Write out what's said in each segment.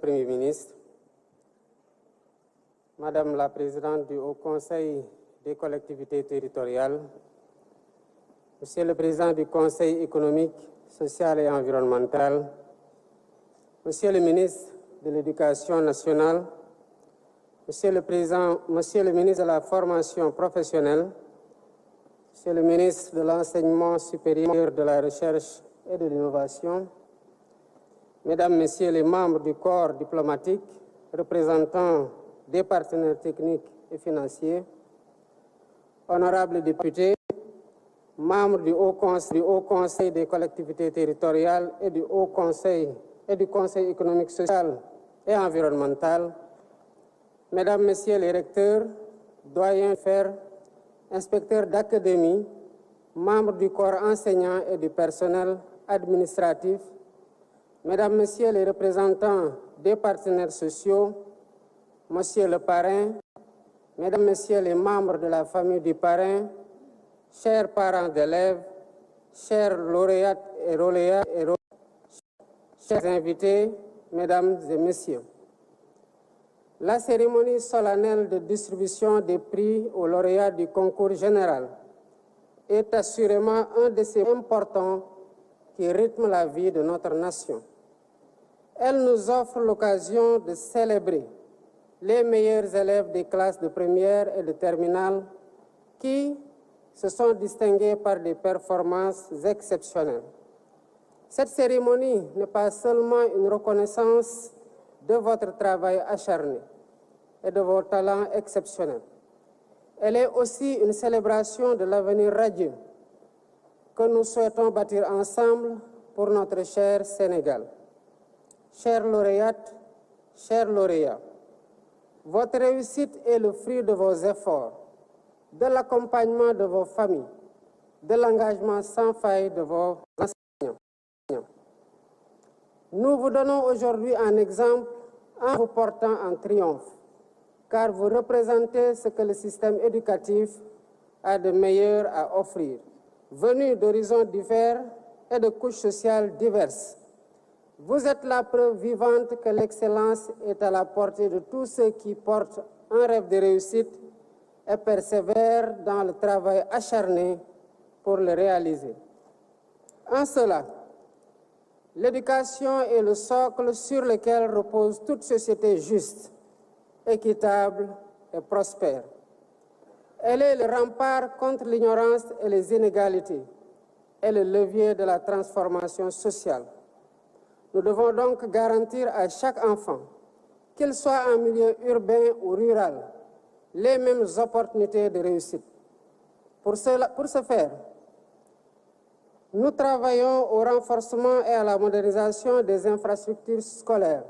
Premier ministre, Madame la Présidente du Haut Conseil des collectivités territoriales, Monsieur le Président du Conseil économique, social et environnemental, Monsieur le Ministre de l'Éducation nationale, Monsieur le Ministre de la Formation professionnelle, Monsieur le Ministre de l'Enseignement supérieur, de la Recherche et de l'Innovation, Mesdames, Messieurs les membres du corps diplomatique, représentants des partenaires techniques et financiers, honorables députés, membres du Haut Conseil des collectivités territoriales et du Haut Conseil et du Conseil économique, social et environnemental, Mesdames, Messieurs les recteurs, doyens faire, inspecteurs d'académie, membres du corps enseignant et du personnel administratif, Mesdames, Messieurs les représentants des partenaires sociaux, Monsieur le parrain, Mesdames, Messieurs les membres de la famille du parrain, chers parents d'élèves, chers lauréates et lauréats, chers invités, Mesdames et Messieurs. La cérémonie solennelle de distribution des prix aux lauréats du concours général est assurément un de ces importants qui rythment la vie de notre nation. Elle nous offre l'occasion de célébrer les meilleurs élèves des classes de première et de terminale qui se sont distingués par des performances exceptionnelles. Cette cérémonie n'est pas seulement une reconnaissance de votre travail acharné et de vos talents exceptionnels. Elle est aussi une célébration de l'avenir radieux que nous souhaitons bâtir ensemble pour notre cher Sénégal. Chères lauréates, chers lauréats, votre réussite est le fruit de vos efforts, de l'accompagnement de vos familles, de l'engagement sans faille de vos enseignants. Nous vous donnons aujourd'hui un exemple en vous portant en triomphe, car vous représentez ce que le système éducatif a de meilleur à offrir, venus d'horizons divers et de couches sociales diverses. Vous êtes la preuve vivante que l'excellence est à la portée de tous ceux qui portent un rêve de réussite et persévèrent dans le travail acharné pour le réaliser. En cela, l'éducation est le socle sur lequel repose toute société juste, équitable et prospère. Elle est le rempart contre l'ignorance et les inégalités et le levier de la transformation sociale. Nous devons donc garantir à chaque enfant, qu'il soit en milieu urbain ou rural, les mêmes opportunités de réussite. Pour ce faire, nous travaillons au renforcement et à la modernisation des infrastructures scolaires,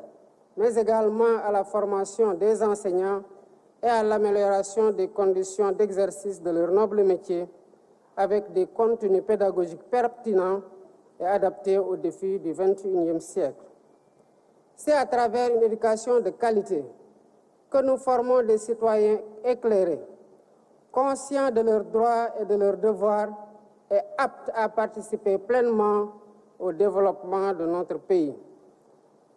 mais également à la formation des enseignants et à l'amélioration des conditions d'exercice de leur noble métier avec des contenus pédagogiques pertinents et adaptés aux défis du XXIe siècle. C'est à travers une éducation de qualité que nous formons des citoyens éclairés, conscients de leurs droits et de leurs devoirs et aptes à participer pleinement au développement de notre pays.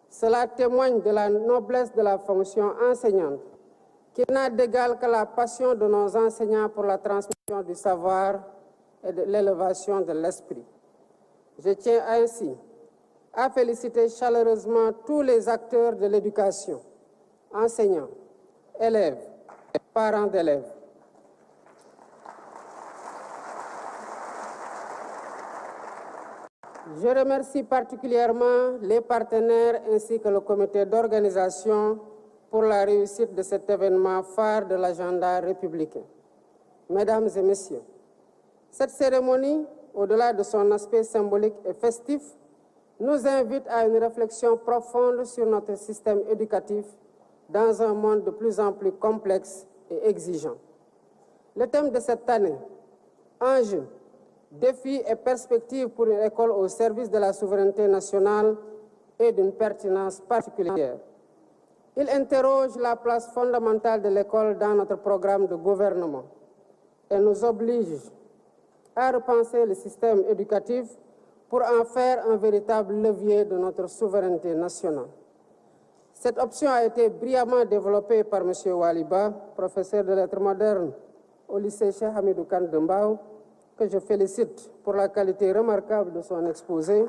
Cela témoigne de la noblesse de la fonction enseignante, qui n'a d'égal que la passion de nos enseignants pour la transmission du savoir et de l'élévation de l'esprit. Je tiens ainsi à féliciter chaleureusement tous les acteurs de l'éducation, enseignants, élèves, parents d'élèves. Je remercie particulièrement les partenaires ainsi que le comité d'organisation pour la réussite de cet événement phare de l'agenda républicain. Mesdames et Messieurs, cette cérémonie, au-delà de son aspect symbolique et festif, nous invite à une réflexion profonde sur notre système éducatif dans un monde de plus en plus complexe et exigeant. Le thème de cette année, enjeux, défis et perspectives pour une école au service de la souveraineté nationale, est d'une pertinence particulière. Il interroge la place fondamentale de l'école dans notre programme de gouvernement et nous oblige à repenser le système éducatif pour en faire un véritable levier de notre souveraineté nationale. Cette option a été brillamment développée par M. Waliba, professeur de lettres modernes au lycée Cheikh Hamidou Kane de Mbao, que je félicite pour la qualité remarquable de son exposé,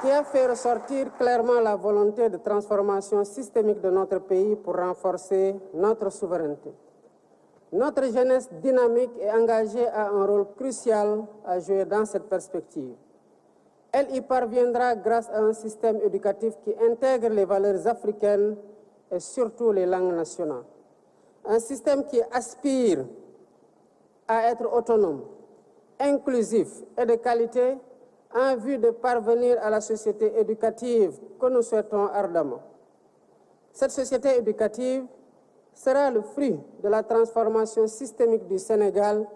qui a fait ressortir clairement la volonté de transformation systémique de notre pays pour renforcer notre souveraineté. Notre jeunesse dynamique et engagée a un rôle crucial à jouer dans cette perspective. Elle y parviendra grâce à un système éducatif qui intègre les valeurs africaines et surtout les langues nationales. Un système qui aspire à être autonome, inclusif et de qualité en vue de parvenir à la société éducative que nous souhaitons ardemment. Cette société éducative sera le fruit de la transformation systémique du Sénégal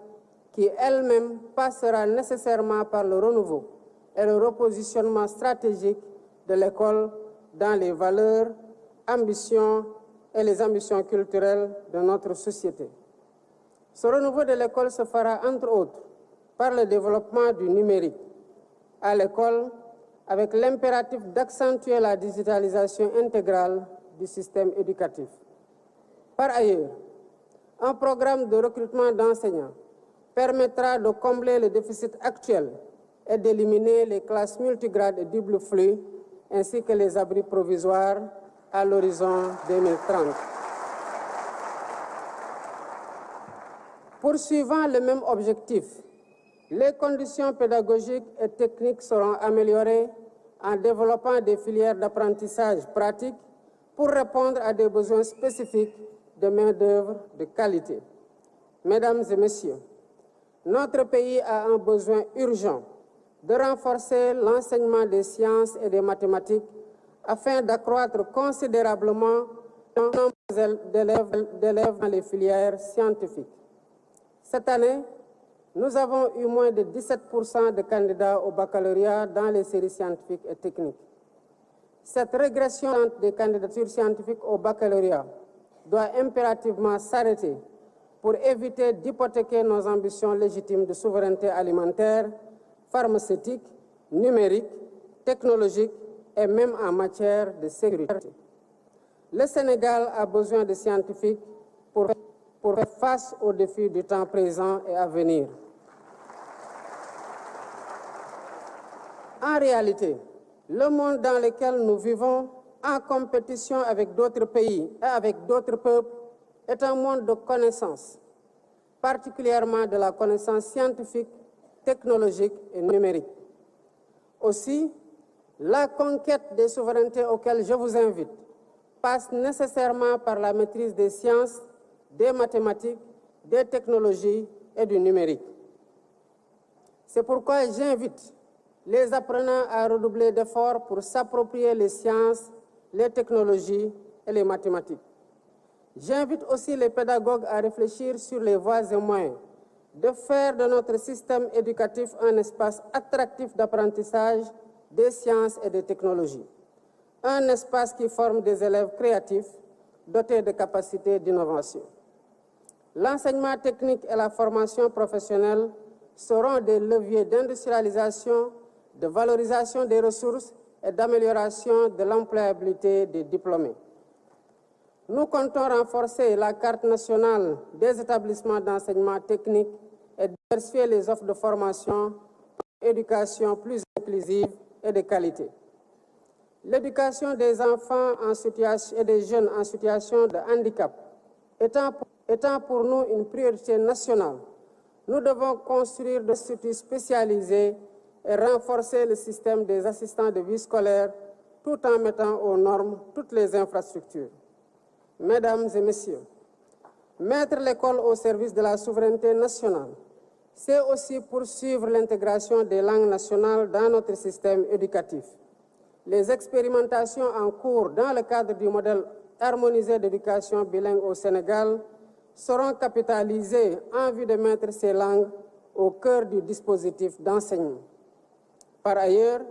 qui elle-même passera nécessairement par le renouveau et le repositionnement stratégique de l'école dans les valeurs, ambitions et les ambitions culturelles de notre société. Ce renouveau de l'école se fera entre autres par le développement du numérique à l'école avec l'impératif d'accentuer la digitalisation intégrale du système éducatif. Par ailleurs, un programme de recrutement d'enseignants permettra de combler le déficit actuel et d'éliminer les classes multigrades et double flux, ainsi que les abris provisoires à l'horizon 2030. Poursuivant le même objectif, les conditions pédagogiques et techniques seront améliorées en développant des filières d'apprentissage pratique pour répondre à des besoins spécifiques de main-d'œuvre de qualité. Mesdames et messieurs, notre pays a un besoin urgent de renforcer l'enseignement des sciences et des mathématiques afin d'accroître considérablement le nombre d'élèves dans les filières scientifiques. Cette année, nous avons eu moins de 17% de candidats au baccalauréat dans les séries scientifiques et techniques. Cette régression des candidatures scientifiques au baccalauréat doit impérativement s'arrêter pour éviter d'hypothéquer nos ambitions légitimes de souveraineté alimentaire, pharmaceutique, numérique, technologique et même en matière de sécurité. Le Sénégal a besoin de scientifiques pour faire face aux défis du temps présent et à venir. En réalité, le monde dans lequel nous vivons, en compétition avec d'autres pays et avec d'autres peuples, est un monde de connaissances, particulièrement de la connaissance scientifique, technologique et numérique. Aussi, la conquête des souverainetés auxquelles je vous invite passe nécessairement par la maîtrise des sciences, des mathématiques, des technologies et du numérique. C'est pourquoi j'invite les apprenants à redoubler d'efforts pour s'approprier les sciences, les technologies et les mathématiques. J'invite aussi les pédagogues à réfléchir sur les voies et moyens de faire de notre système éducatif un espace attractif d'apprentissage des sciences et des technologies. Un espace qui forme des élèves créatifs, dotés de capacités d'innovation. L'enseignement technique et la formation professionnelle seront des leviers d'industrialisation, de valorisation des ressources et d'amélioration de l'employabilité des diplômés. Nous comptons renforcer la carte nationale des établissements d'enseignement technique et diversifier les offres de formation pour une éducation plus inclusive et de qualité. L'éducation des enfants et des jeunes en situation de handicap étant pour nous une priorité nationale, nous devons construire des instituts spécialisés et renforcer le système des assistants de vie scolaire tout en mettant aux normes toutes les infrastructures. Mesdames et messieurs, mettre l'école au service de la souveraineté nationale, c'est aussi poursuivre l'intégration des langues nationales dans notre système éducatif. Les expérimentations en cours dans le cadre du modèle harmonisé d'éducation bilingue au Sénégal seront capitalisées en vue de mettre ces langues au cœur du dispositif d'enseignement. Par ailleurs,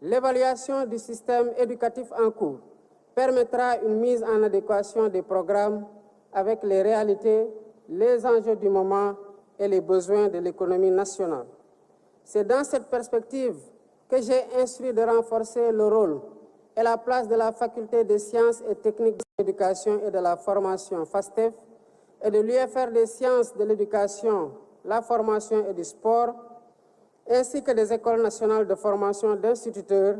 l'évaluation du système éducatif en cours permettra une mise en adéquation des programmes avec les réalités, les enjeux du moment et les besoins de l'économie nationale. C'est dans cette perspective que j'ai instruit de renforcer le rôle et la place de la Faculté des sciences et techniques de l'éducation et de la formation FASTEF et de l'UFR des sciences de l'éducation, la formation et du sport, ainsi que des écoles nationales de formation d'instituteurs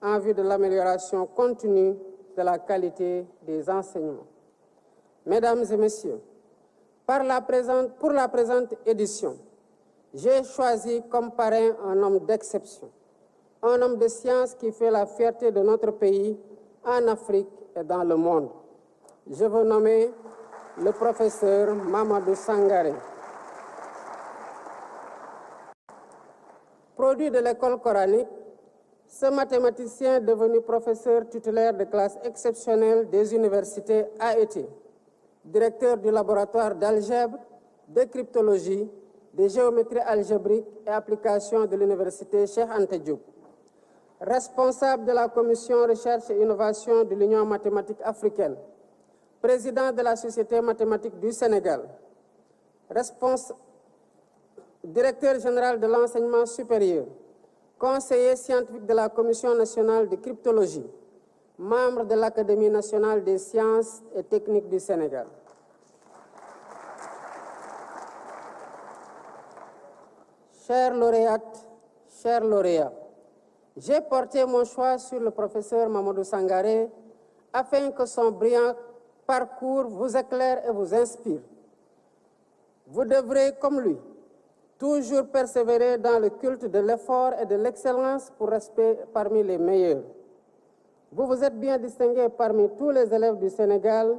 en vue de l'amélioration continue de la qualité des enseignements. Mesdames et Messieurs, pour la présente édition, j'ai choisi comme parrain un homme d'exception, un homme de science qui fait la fierté de notre pays en Afrique et dans le monde. Je veux nommer le professeur Mamadou Sangaré. Produit de l'école coranique, ce mathématicien devenu professeur titulaire de classe exceptionnelle des universités a été directeur du laboratoire d'algèbre, de cryptologie, de géométrie algébrique et application de l'université Cheikh Anta Diop, responsable de la commission recherche et innovation de l'Union mathématique africaine, président de la Société mathématique du Sénégal, directeur général de l'enseignement supérieur, conseiller scientifique de la Commission nationale de cryptologie, membre de l'Académie nationale des sciences et techniques du Sénégal. Chers lauréates, chers lauréats, j'ai porté mon choix sur le professeur Mamadou Sangaré afin que son brillant parcours vous éclaire et vous inspire. Vous devrez, comme lui, toujours persévérer dans le culte de l'effort et de l'excellence pour rester parmi les meilleurs. Vous vous êtes bien distingué parmi tous les élèves du Sénégal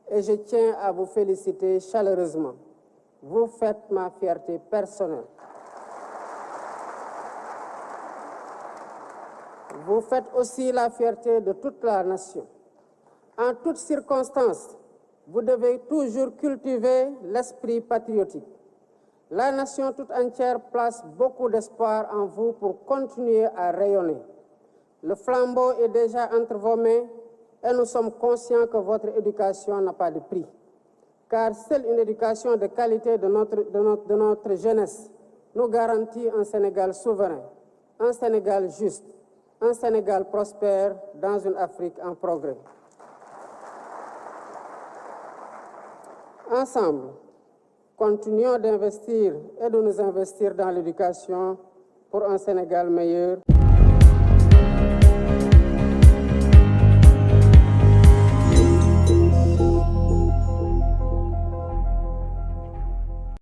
et je tiens à vous féliciter chaleureusement. Vous faites ma fierté personnelle. Vous faites aussi la fierté de toute la nation. En toutes circonstances, vous devez toujours cultiver l'esprit patriotique. La nation toute entière place beaucoup d'espoir en vous pour continuer à rayonner. Le flambeau est déjà entre vos mains et nous sommes conscients que votre éducation n'a pas de prix. Car seule une éducation de qualité de notre jeunesse nous garantit un Sénégal souverain, un Sénégal juste, un Sénégal prospère dans une Afrique en progrès. Ensemble, continuons d'investir et de nous investir dans l'éducation pour un Sénégal meilleur.